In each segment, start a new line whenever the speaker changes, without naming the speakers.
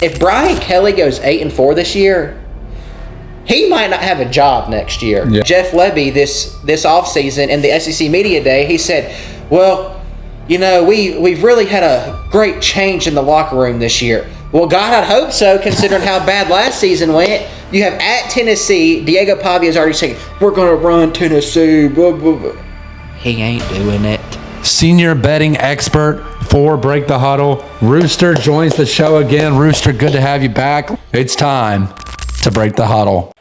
if Brian Kelly goes 8-4 this year, he might not have a job next year.
Yeah.
Jeff Lebby this offseason in the SEC Media Day, he said, well, we've really had a great change in the locker room this year. Well, God, I'd hope so, considering how bad last season went. You have at Tennessee, Diego Pavia is already saying, we're going to run Tennessee, blah, blah, blah. He ain't doing it.
Senior betting expert for Break the Huddle, Rooster joins the show again. Rooster, good to have you back. It's time to Break the Huddle.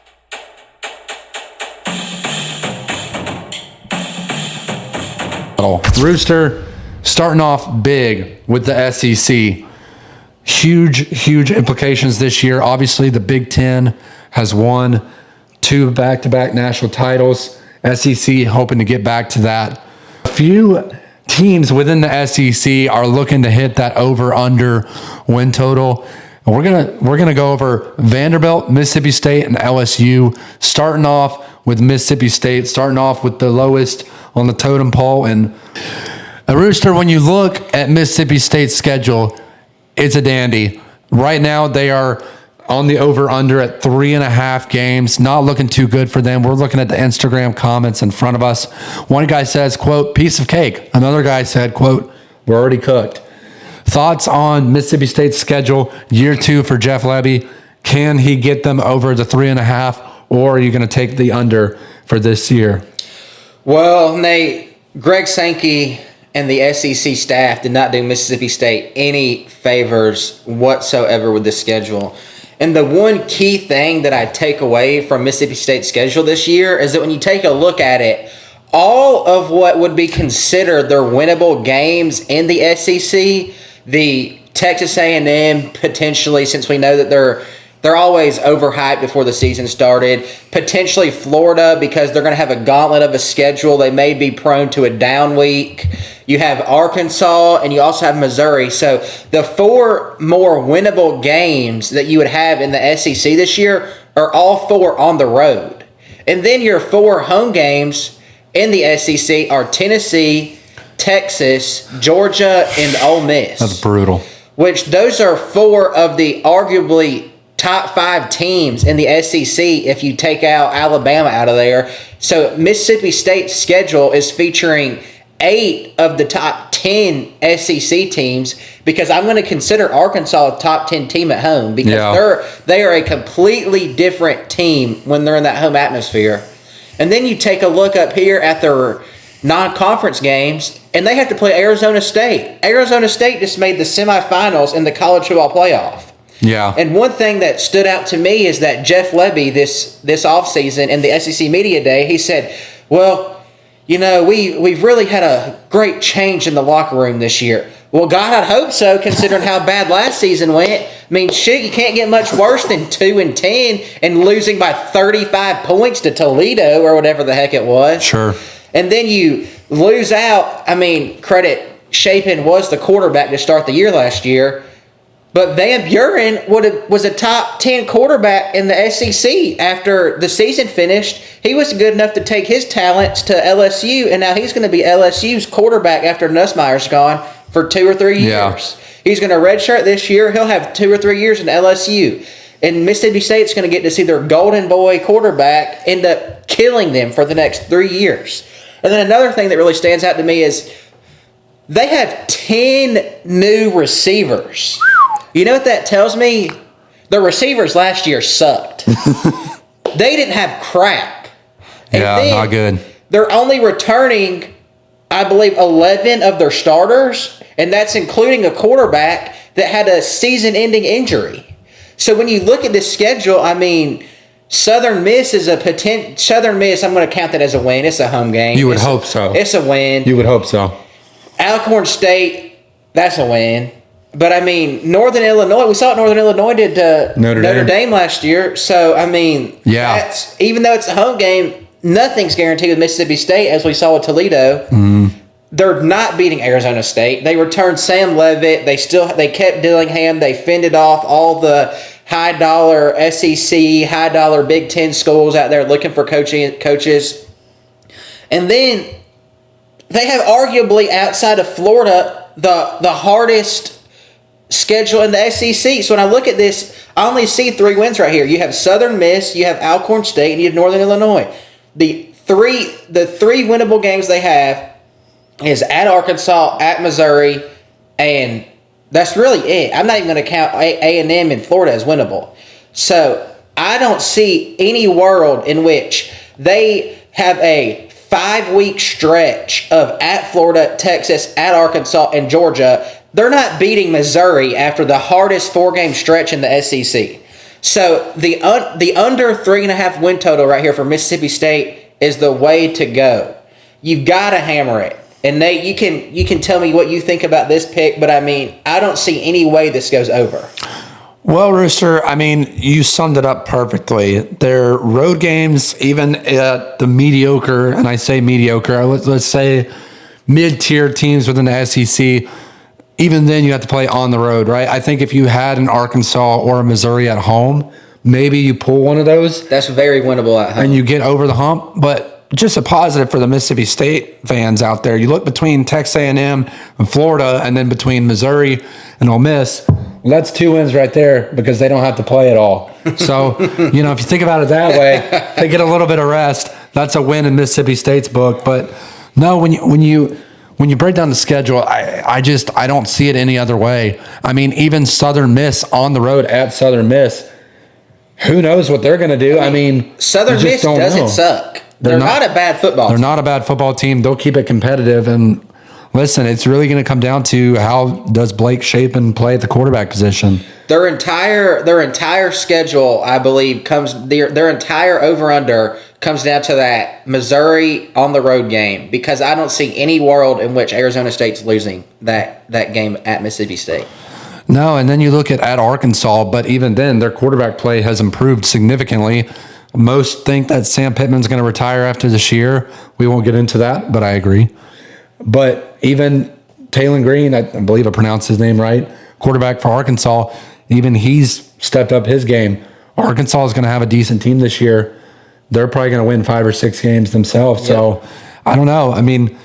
Rooster, starting off big with the SEC. Huge implications this year. Obviously, the Big Ten has won 2 back-to-back national titles. SEC hoping to get back to that. A few teams within the SEC are looking to hit that over/under win total. And we're gonna go over Vanderbilt, Mississippi State, and LSU. Starting off with Mississippi State, starting off with the lowest on the totem pole. And Rooster, when you look at Mississippi State's schedule, it's a dandy. Right now, they are on the over/under at 3.5 games. Not looking too good for them. We're looking at the Instagram comments in front of us. One guy says, quote, piece of cake. Another guy said, quote, we're already cooked. Thoughts on Mississippi State's schedule, year 2 for Jeff Lebby? Can he get them over the 3.5, or are you going to take the under for this year?
Well, Nate, Greg Sankey and the SEC staff did not do Mississippi State any favors whatsoever with the schedule. And the one key thing that I take away from Mississippi State's schedule this year is that when you take a look at it, all of what would be considered their winnable games in the SEC, the Texas A&M potentially, since we know that they're always overhyped before the season started. Potentially Florida, because they're going to have a gauntlet of a schedule. They may be prone to a down week. You have Arkansas, and you also have Missouri. So the 4 more winnable games that you would have in the SEC this year are all 4 on the road. And then your 4 home games in the SEC are Tennessee, Texas, Georgia, and Ole Miss.
That's brutal.
Which those are 4 of the arguably top 5 teams in the SEC if you take out Alabama out of there. So Mississippi State's schedule is featuring 8 of the top 10 SEC teams, because I'm going to consider Arkansas a top 10 team at home, because they are a completely different team when they're in that home atmosphere. And then you take a look up here at their non-conference games, and they have to play Arizona State. Arizona State just made the semifinals in the college football playoff.
Yeah.
And one thing that stood out to me is that Jeff Lebby this offseason in the SEC Media Day, he said, well, we've really had a great change in the locker room this year. Well, God, I'd hope so, considering how bad last season went. I mean, shit, you can't get much worse than 2-10 and losing by 35 points to Toledo or whatever the heck it was.
Sure.
And then you lose out. I mean, credit, Shapen was the quarterback to start the year last year. But Van Buren was a top 10 quarterback in the SEC after the season finished. He was good enough to take his talents to LSU, and now he's going to be LSU's quarterback after Nussmeier's gone for 2 or 3 years.
Yeah.
He's going to redshirt this year. He'll have 2 or 3 years in LSU. And Mississippi State's going to get to see their golden boy quarterback end up killing them for the next 3 years. And then another thing that really stands out to me is they have 10 new receivers. You know what that tells me? The receivers last year sucked. They didn't have crap. And
not good.
They're only returning, I believe, 11 of their starters, and that's including a quarterback that had a season-ending injury. So when you look at this schedule, I mean, Southern Miss is a potential. Southern Miss, I'm going to count that as a win. It's a home game.
You would hope so.
It's a win.
You would hope so.
Alcorn State, that's a win. But, I mean, Northern Illinois, we saw what Northern Illinois did to Notre Dame last year. So, I mean, even though it's a home game, nothing's guaranteed with Mississippi State, as we saw with Toledo. They're not beating Arizona State. They returned Sam Leavitt. They kept Dillingham. They fended off all the high-dollar SEC, high-dollar Big Ten schools out there looking for coaches. And then they have arguably, outside of Florida, the hardest schedule in the SEC. So when I look at this, I only see 3 wins right here. You have Southern Miss, you have Alcorn State, and you have Northern Illinois. The three winnable games they have is at Arkansas, at Missouri, and that's really it. I'm not even going to count A&M in Florida as winnable. So I don't see any world in which they have a 5-week stretch of at Florida, Texas, at Arkansas, and Georgia. They're not beating Missouri after the hardest 4-game stretch in the SEC. So the under 3.5 win total right here for Mississippi State is the way to go. You've got to hammer it. And Nate, you can tell me what you think about this pick, but I mean, I don't see any way this goes over.
Well, Rooster, I mean, you summed it up perfectly. Their road games, even at the mediocre, and I say mediocre, let's say mid-tier teams within the SEC, even then you have to play on the road, right? I think if you had an Arkansas or a Missouri at home, maybe you pull one of those.
That's very winnable at home.
And you get over the hump, but just a positive for the Mississippi State fans out there. You look between Texas A&M and Florida, and then between Missouri and Ole Miss. Well, that's 2 wins right there because they don't have to play at all. So, if you think about it that way, they get a little bit of rest. That's a win in Mississippi State's book. But no, when you break down the schedule, I don't see it any other way. I mean, even Southern Miss on the road at Southern Miss, who knows what they're going to do? I mean,
Southern Miss doesn't suck. They're not a bad football team.
They're not a bad football team. They'll keep it competitive. And listen, it's really going to come down to how does Blake Shapen play at the quarterback position.
Their entire schedule, I believe, their entire over-under comes down to that Missouri on the road game, because I don't see any world in which Arizona State's losing that game at Mississippi State.
No, and then you look at Arkansas, but even then, their quarterback play has improved significantly. Most think that Sam Pittman's going to retire after this year. We won't get into that, but I agree. But even Taylon Green, I believe I pronounced his name right, quarterback for Arkansas, even he's stepped up his game. Arkansas is going to have a decent team this year. They're probably going to win 5 or 6 games themselves. Yep. So I don't know. I mean,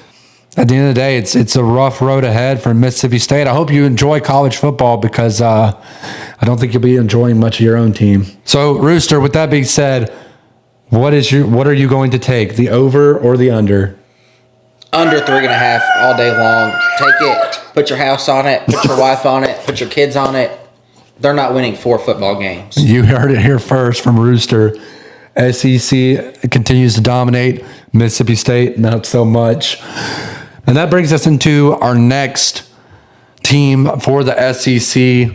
at the end of the day, it's a rough road ahead for Mississippi State. I hope you enjoy college football because I don't think you'll be enjoying much of your own team. So, Rooster, with that being said, what are you going to take, the over or the under?
Under 3.5 all day long. Take it. Put your house on it. Put your wife on it. Put your kids on it. They're not winning 4 football games.
You heard it here first from Rooster. SEC continues to dominate. Mississippi State, not so much. And that brings us into our next team for the SEC,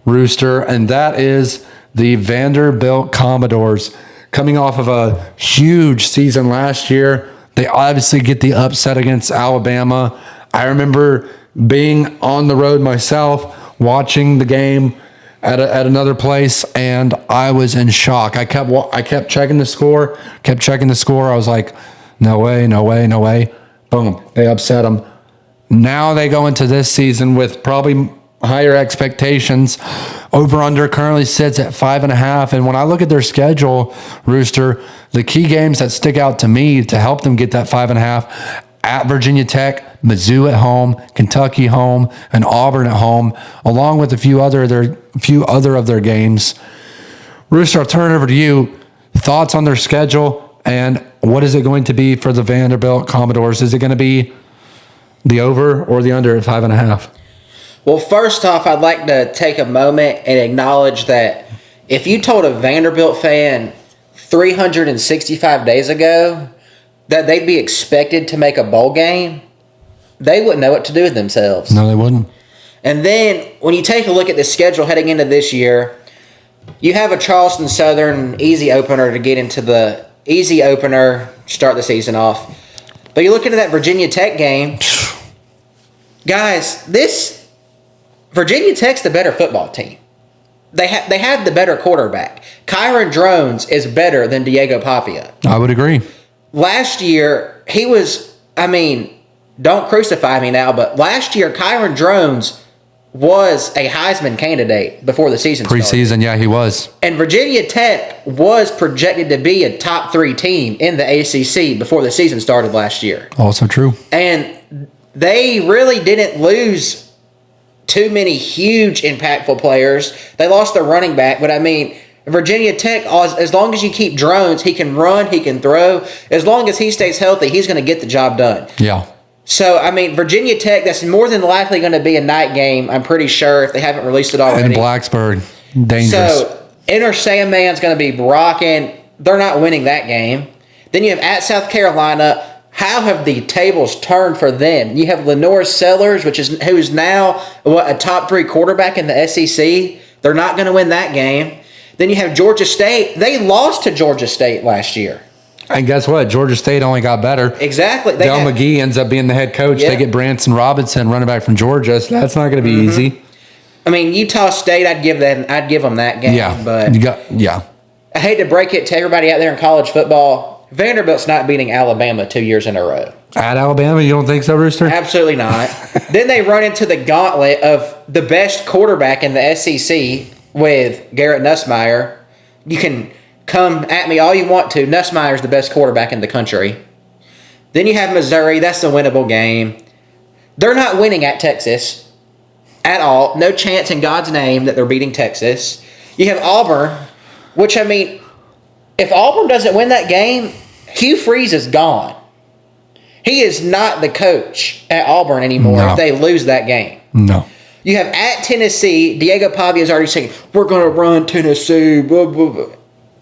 Rooster, and that is the Vanderbilt Commodores. Coming off of a huge season last year, they obviously get the upset against Alabama. I remember being on the road myself, watching the game at another place, and I was in shock. I kept checking the score, I was like, no way. Boom, they upset them. Now they go into this season with probably higher expectations. Over-under currently sits at 5.5. And when I look at their schedule, Rooster, the key games that stick out to me to help them get that 5.5, at Virginia Tech, Mizzou at home, Kentucky home, and Auburn at home, along with a few other of their games. Rooster, I'll turn it over to you. Thoughts on their schedule, and what is it going to be for the Vanderbilt Commodores? Is it going to be the over or the under at 5.5?
Well, first off, I'd like to take a moment and acknowledge that if you told a Vanderbilt fan 365 days ago that they'd be expected to make a bowl game, they wouldn't know what to do with themselves.
No, they wouldn't.
And then when you take a look at the schedule heading into this year, you have a Charleston Southern easy opener to get into the easy opener, start the season off. But you look into that Virginia Tech game, guys, this Virginia Tech's the better football team. They have the better quarterback. Kyron Drones is better than Diego Papia.
I would agree.
Last year, he was, don't crucify me now, but last year, Kyron Drones was a Heisman candidate before the season started.
Preseason, yeah, he was.
And Virginia Tech was projected to be a top 3 team in the ACC before the season started last year.
Also true.
And they really didn't lose too many huge impactful players. They lost their running back, but I mean, Virginia Tech, as long as you keep Drones, he can run, he can throw. As long as he stays healthy, he's going to get the job done.
Yeah.
So, I mean, Virginia Tech, that's more than likely going to be a night game, I'm pretty sure, if they haven't released it already.
And Blacksburg, dangerous.
So, Inner Sandman's going to be rocking. They're not winning that game. Then you have at South Carolina. How have the tables turned for them? You have Lenore Sellers, who is now a top 3 quarterback in the SEC. They're not going to win that game. Then you have Georgia State. They lost to Georgia State last year.
And guess what? Georgia State only got better.
Exactly.
Del McGee ends up being the head coach.
Yeah.
They get Branson Robinson, running back from Georgia. So that's not going to be easy.
I mean, Utah State, I'd give them that game.
Yeah.
But I hate to break it to everybody out there in college football. Vanderbilt's not beating Alabama 2 years in a row.
At Alabama, you don't think so, Rooster?
Absolutely not. Then they run into the gauntlet of the best quarterback in the SEC with Garrett Nussmeier. You can come at me all you want to. Nussmeier's the best quarterback in the country. Then you have Missouri. That's a winnable game. They're not winning at Texas at all. No chance in God's name that they're beating Texas. You have Auburn, which, I mean, if Auburn doesn't win that game, Hugh Freeze is gone. He is not the coach at Auburn anymore if they lose that game.
No.
You have at Tennessee, Diego Pavia is already saying, we're going to run Tennessee. Blah, blah, blah.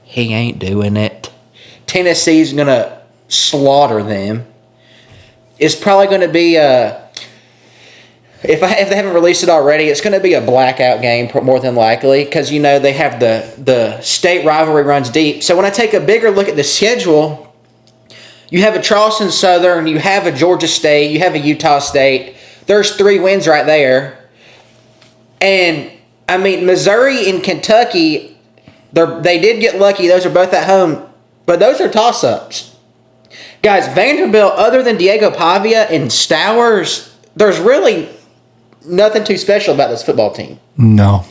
He ain't doing it. Tennessee's going to slaughter them. It's probably going to be if they haven't released it already, it's going to be a blackout game more than likely because, you know, they have the state rivalry runs deep. So when I take a bigger look at the schedule, you have a Charleston Southern, you have a Georgia State, you have a Utah State. There's 3 wins right there. And, I mean, Missouri and Kentucky, they did get lucky. Those are both at home. But those are toss-ups. Guys, Vanderbilt, other than Diego Pavia and Stowers, there's really nothing too special about this football team.
No.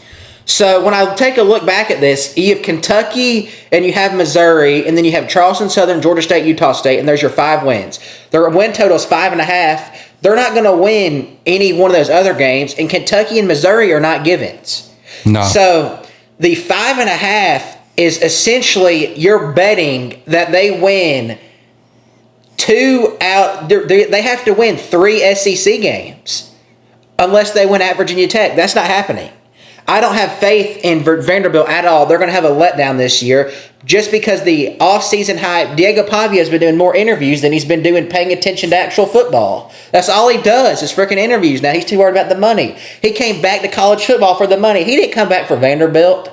So when I take a look back at this, you have Kentucky and you have Missouri, and then you have Charleston Southern, Georgia State, Utah State, and there's your 5 wins. Their win total is 5.5. They're not going to win any one of those other games, and Kentucky and Missouri are not givens.
No.
So the 5.5 is essentially you're betting that they win 2 out. They have to win 3 SEC games unless they win at Virginia Tech. That's not happening. I don't have faith in Vanderbilt at all. They're going to have a letdown this year just because the offseason hype. Diego Pavia has been doing more interviews than he's been doing paying attention to actual football. That's all he does is freaking interviews. Now he's too worried about the money. He came back to college football for the money. He didn't come back for Vanderbilt.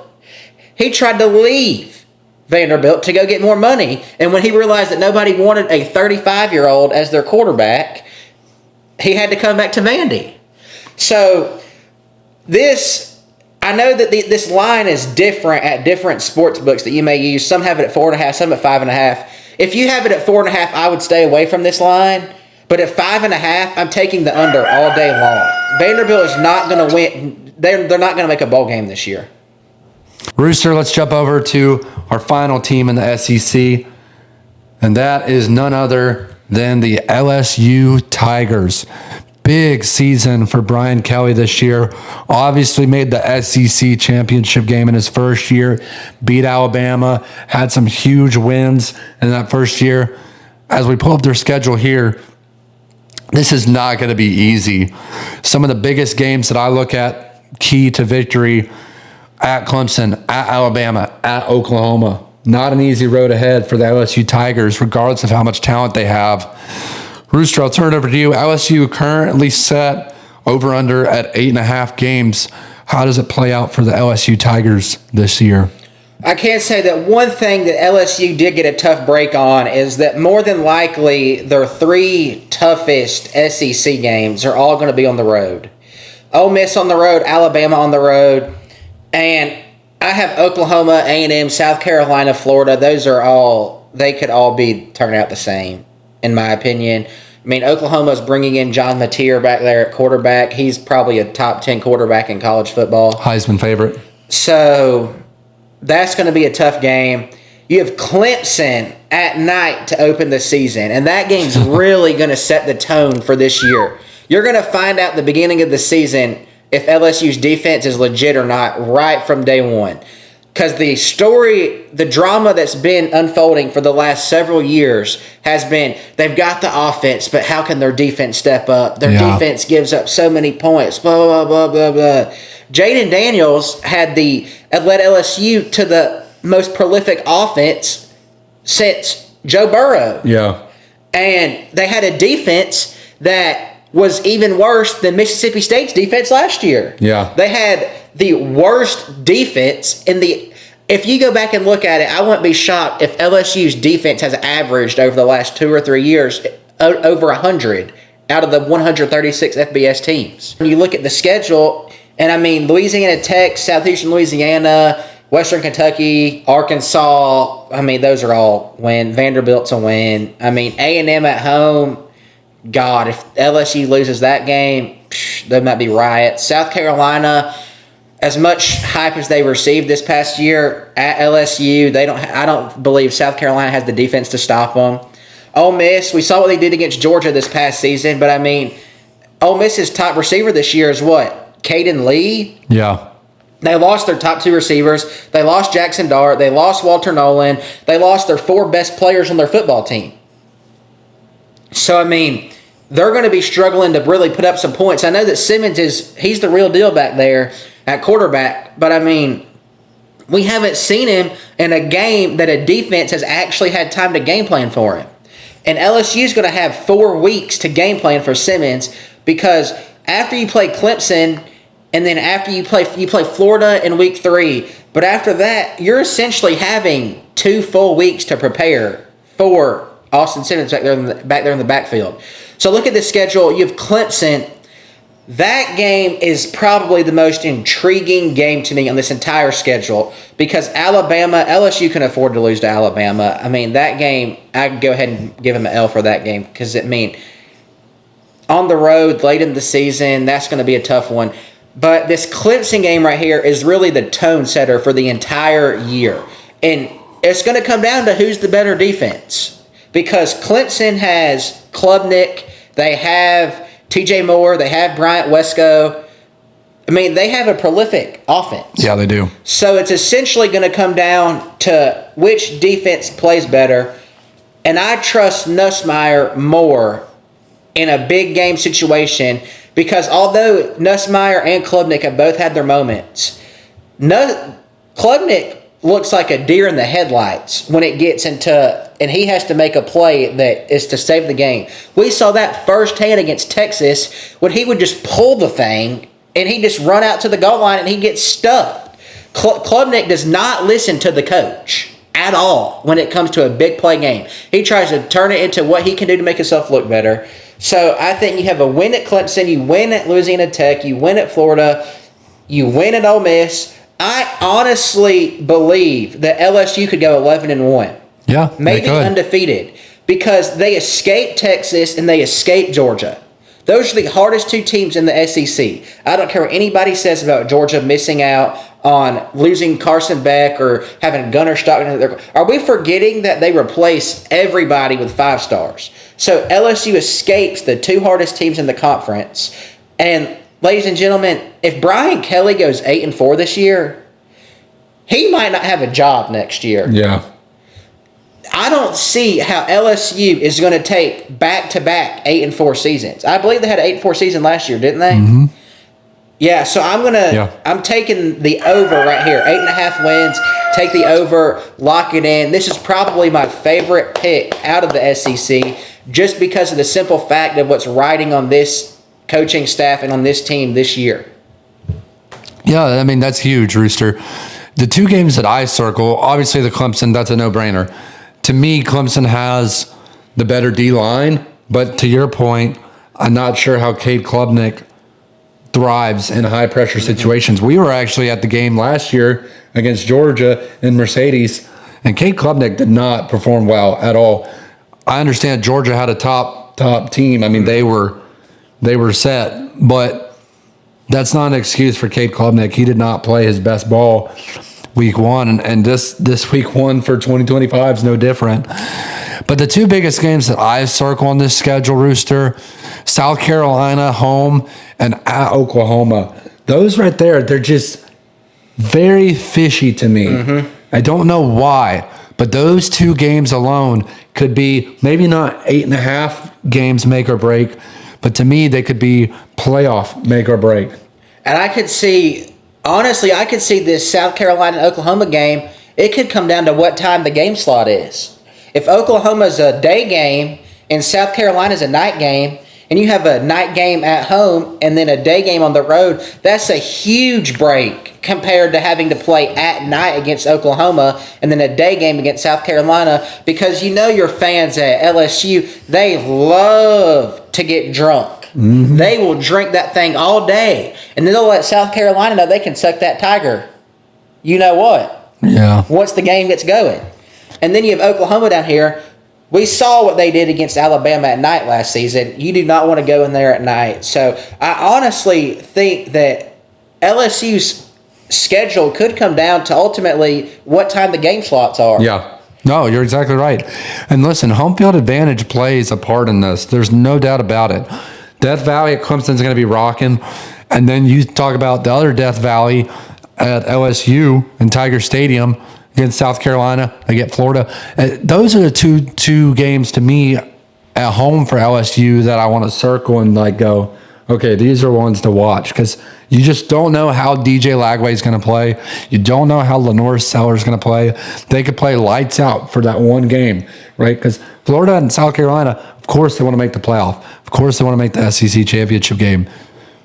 He tried to leave Vanderbilt to go get more money. And when he realized that nobody wanted a 35-year-old as their quarterback, he had to come back to Vandy. So I know that this line is different at different sports books that you may use. Some have it at 4.5, some at 5.5. If you have it at 4.5, I would stay away from this line. But at 5.5, I'm taking the under all day long. Vanderbilt is not going to win. They're not going to make a bowl game this year.
Rooster, let's jump over to our final team in the SEC, and that is none other than the LSU Tigers. Big season for Brian Kelly this year. Obviously made the SEC championship game in his first year, beat Alabama, had some huge wins in that first year. As we pull up their schedule here, this is not going to be easy. Some of the biggest games that I look at, key to victory, at Clemson, at Alabama, at Oklahoma. Not an easy road ahead for the LSU Tigers, regardless of how much talent they have. Rooster, I'll turn it over to you. LSU currently set over under at 8.5 games. How does it play out for the LSU Tigers this year?
I can say that one thing that LSU did get a tough break on is that more than likely their 3 toughest SEC games are all going to be on the road. Ole Miss on the road, Alabama on the road, and I have Oklahoma, A&M, South Carolina, Florida. They could all be turning out the same, in my opinion. I mean, Oklahoma's bringing in John Mateer back there at quarterback. He's probably a top 10 quarterback in college football.
Heisman favorite.
So that's going to be a tough game. You have Clemson at night to open the season, and that game's really going to set the tone for this year. You're going to find out the beginning of the season if LSU's defense is legit or not right from day one. Because the drama that's been unfolding for the last several years has been they've got the offense, but how can their defense step up? Their defense gives up so many points, blah, blah, blah, blah, blah. Jaden Daniels led LSU to the most prolific offense since Joe Burrow.
Yeah.
And they had a defense that was even worse than Mississippi State's defense last year.
Yeah.
They had the worst defense if you go back and look at it, I wouldn't be shocked if LSU's defense has averaged over the last 2 or 3 years over 100 out of the 136 FBS teams. When you look at the schedule, and I mean Louisiana Tech, Southeastern Louisiana, Western Kentucky, Arkansas, I mean those are all win. Vanderbilt's a win. I mean A&M at home, God, if LSU loses that game, there might be riots. South Carolina, as much hype as they received this past year at LSU, I don't believe South Carolina has the defense to stop them. Ole Miss, we saw what they did against Georgia this past season, but I mean, Ole Miss's top receiver this year is what? Caden Lee?
Yeah.
They lost their top 2 receivers. They lost Jackson Dart. They lost Walter Nolan. They lost their 4 best players on their football team. So, I mean, they're going to be struggling to really put up some points. I know that Simmons he's the real deal back there at quarterback, but I mean, we haven't seen him in a game that a defense has actually had time to game plan for him. And LSU's going to have 4 weeks to game plan for Simmons because after you play Clemson and then after you play Florida in week 3, but after that, you're essentially having 2 full weeks to prepare for Austin Simmons back there in the backfield. So look at the schedule. You have Clemson. That game is probably the most intriguing game to me on this entire schedule because LSU can afford to lose to Alabama. I mean, that game, I'd go ahead and give them an L for that game because, on the road late in the season, that's going to be a tough one. But this Clemson game right here is really the tone setter for the entire year. And it's going to come down to who's the better defense because Clemson has Klubnik, they have TJ Moore, they have Bryant Wesco. I mean, they have a prolific offense.
Yeah, they do.
So it's essentially going to come down to which defense plays better. And I trust Nussmeier more in a big game situation because although Nussmeier and Klubnik have both had their moments, Klubnik looks like a deer in the headlights when it gets and he has to make a play that is to save the game. We saw that firsthand against Texas when he would just pull the thing and he'd just run out to the goal line and he gets stuffed. Klubnik does not listen to the coach at all when it comes to a big play game. He tries to turn it into what he can do to make himself look better. So I think you have a win at Clemson, you win at Louisiana Tech, you win at Florida, you win at Ole Miss. I honestly believe that LSU could go 11-1.
Yeah,
maybe undefeated because they escaped Texas and they escaped Georgia. Those are the hardest 2 teams in the SEC. I don't care what anybody says about Georgia missing out on losing Carson Beck or having Gunnar Stockton. Are we forgetting that they replace everybody with 5 stars? So LSU escapes the 2 hardest teams in the conference. And ladies and gentlemen, if Brian Kelly goes 8-4 this year, he might not have a job next year.
Yeah.
I don't see how LSU is going to take back-to-back 8-4 seasons. I believe they had an 8-4 season last year, didn't they?
Mm-hmm.
Yeah, so I'm taking the over right here. 8.5 wins. Take the over, lock it in. This is probably my favorite pick out of the SEC just because of the simple fact of what's riding on this coaching staff and on this team this year.
Yeah, I mean, that's huge, Rooster. The 2 games that I circle, obviously the Clemson, that's a no-brainer. To me, Clemson has the better D-line, but to your point, I'm not sure how Cade Klubnik thrives in high-pressure situations. We were actually at the game last year against Georgia in Mercedes, and Cade Klubnik did not perform well at all. I understand Georgia had a top team. I mean, they were set, but that's not an excuse for Cade Klubnik. He did not play his best ball week 1, and this week 1 for 2025 is no different. But the 2 biggest games that I circle on this schedule, Rooster, South Carolina home and at Oklahoma. Those right there, they're just very fishy to me. I don't know why, but those 2 games alone could be maybe not 8.5 games make or break, but to me, they could be playoff make or break.
And I could see, honestly, I could see this South Carolina Oklahoma game. It could come down to what time the game slot is. If Oklahoma's a day game and South Carolina's a night game, and you have a night game at home and then a day game on the road, that's a huge break compared to having to play at night against Oklahoma and then a day game against South Carolina, because you know your fans at LSU, they love to get drunk. They will drink that thing all day, and then they'll let South Carolina know they can suck that tiger. You know what?
Yeah.
Once the game gets going. And then you have Oklahoma down here. We saw what they did against Alabama at night last season. You do not want to go in there at night. So I honestly think that LSU's schedule could come down to ultimately what time the game slots are.
Yeah. No, you're exactly right. And listen, home field advantage plays a part in this. There's no doubt about it. Death Valley at Clemson's going to be rocking. And then you talk about the other Death Valley at LSU and Tiger Stadium against South Carolina, they get Florida. Those are the two games to me at home for LSU that I want to circle and like go, okay, these are ones to watch, because you just don't know how DJ Lagway is going to play. You don't know how Lenore Seller is going to play. They could play lights out for that one game, right? Because Florida and South Carolina, of course, they want to make the playoff. Of course, they want to make the SEC championship game.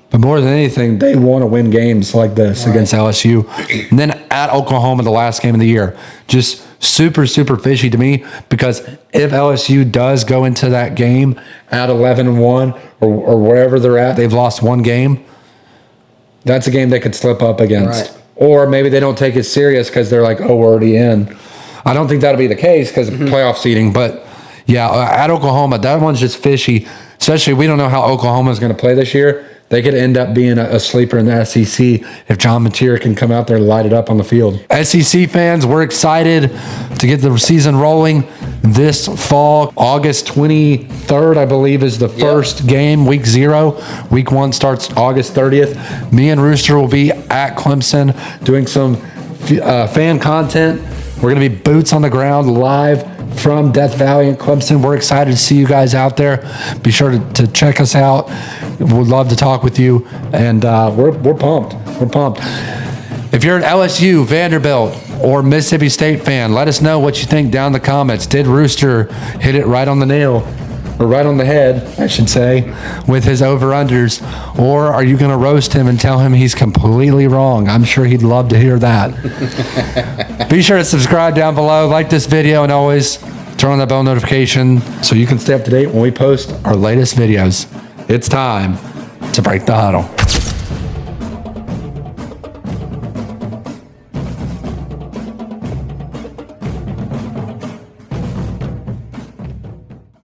But more than anything, they want to win games like this against LSU. And then at Oklahoma, the last game of the year. Just super, super fishy to me, because if LSU does go into that game at 11-1 or wherever they're at, they've lost one game, that's a game they could slip up against.
Right.
Or maybe they don't take it serious because they're like, oh, we're already in. I don't think that'll be the case because of playoff seeding. But, yeah, at Oklahoma, that one's just fishy. Especially we don't know how Oklahoma is going to play this year. They could end up being a sleeper in the SEC if John Mateer can come out there and light it up on the field. SEC fans, we're excited to get the season rolling this fall. August 23rd, I believe, is the first game, week 0. Week 1 starts August 30th. Me and Rooster will be at Clemson doing some fan content. We're going to be boots on the ground live from Death Valley and Clemson. We're excited to see you guys out there. Be sure to check us out. We'd love to talk with you, and we're pumped. We're pumped. If you're an LSU, Vanderbilt, or Mississippi State fan, let us know what you think down in the comments. Did Rooster hit it right on the nail, or right on the head, I should say, with his over-unders? Or are you going to roast him and tell him he's completely wrong? I'm sure he'd love to hear that. Be sure to subscribe down below, like this video, and always turn on that bell notification so you can stay up to date when we post our latest videos. It's time to break the huddle.